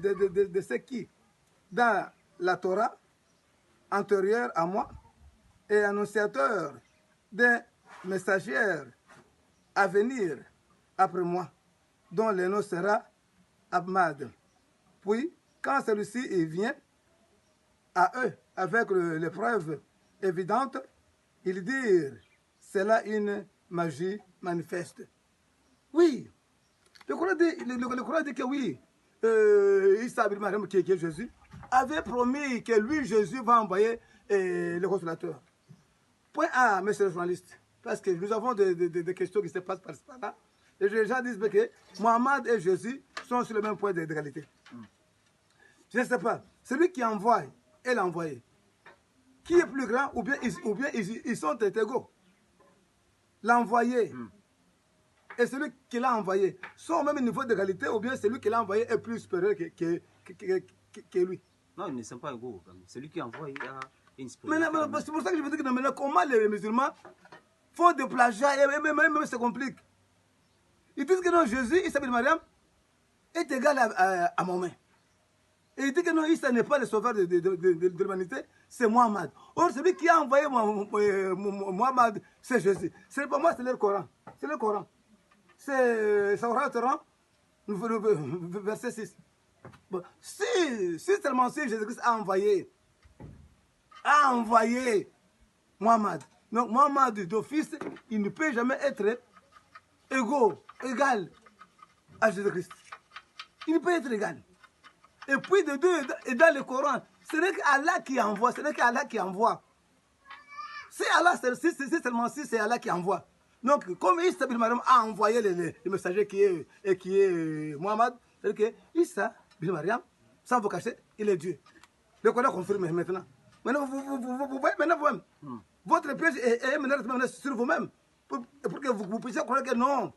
de ce qui, dans la Torah antérieure à moi, est annonciateur d'un messager à venir après moi, dont le nom sera Ahmad. Puis, quand celui-ci vient à eux avec les preuves évidentes, ils dirent, c'est là une magie manifeste. Oui, le Coran dit que oui, Isa ibn Maryam, qui est Jésus, avait promis que lui, Jésus, va envoyer le consolateur. Point A, monsieur le journaliste, parce que nous avons des questions qui se passent par là. Les gens disent que Mohammed et Jésus sont sur le même point d'égalité. Je ne sais pas. Celui qui envoie et l'envoyé, qui est plus grand ou bien ils sont égaux. L'envoyé et celui qui l'a envoyé sont au même niveau d'égalité ou bien celui qui l'a envoyé est plus supérieur que lui. Non, ils ne sont pas égaux. Celui qui envoie a une supériorité. Mais c'est pour ça que je veux dire que maintenant, comment les musulmans font des plagiats et même se compliquent. Ils disent que non, Jésus, Isa ibn Maryam, est égal à Mohamed. Et ils disent que non, Isa n'est pas le sauveur de l'humanité, c'est Mohammed. Or, celui qui a envoyé Mohammed, c'est Jésus. C'est pour moi, c'est le Coran. C'est le Coran. C'est Coran, verset 6. Bon, si seulement si Jésus-Christ a envoyé Mohammed. Donc, Mohammed d'office, il ne peut jamais être égal à Jésus-Christ. Il ne peut être égal. Et puis, de deux, et dans le Coran, ce n'est qu'Allah qui envoie. Ce n'est qu'Allah qui envoie. Si seulement si c'est Allah qui envoie. Donc, comme Isa ibn Maryam a envoyé le messager qui est Mohammed, c'est-à-dire que Isa ibn Maryam, sans vous cacher, il est Dieu. Le Coran confirme maintenant. Maintenant, vous voyez maintenant vous-même. Votre piège est maintenant sur vous-même. Pour que vous puissiez croire que non.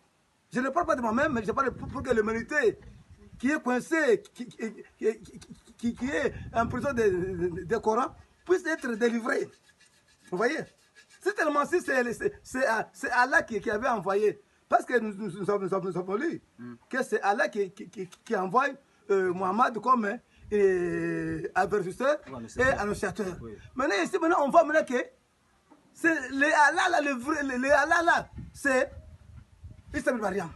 Je ne parle pas de moi-même, mais je parle pour que l'humanité qui est coincée, qui est en prison de Coran, puisse être délivrée. Vous voyez? C'est tellement si c'est Allah qui avait envoyé. Parce que nous avons lu que c'est Allah qui envoie Mohammed comme avertisseur et annonciateur. Oui. Maintenant, on voit maintenant que c'est les Allah là, les Allah là, c'est Isa ibn Maryam.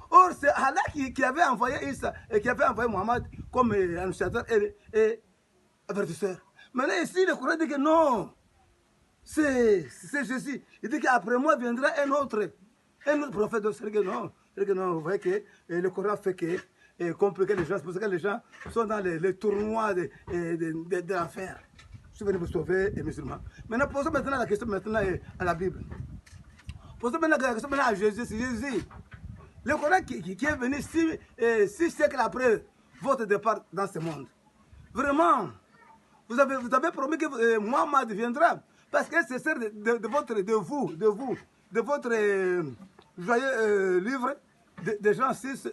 Or, c'est Allah qui avait envoyé Isa et qui avait envoyé Mohammed comme annonciateur et avertisseur. Maintenant, ici, le Coran dit que non, c'est Jésus. Il dit qu'après moi viendra un autre prophète. C'est que non, vous voyez que le Coran fait que compliquer les gens. C'est pour ça que les gens sont dans les tournois de l'affaire. Je suis venu vous sauver, les musulmans. Maintenant, posons maintenant la question à la Bible. Posons maintenant la question à Jésus. C'est Jésus. Le Coran qui est venu 6 siècles après votre départ dans ce monde. Vraiment, vous avez promis que Mohammed viendra. Parce que c'est ça de votre joyeux livre de Jean 6,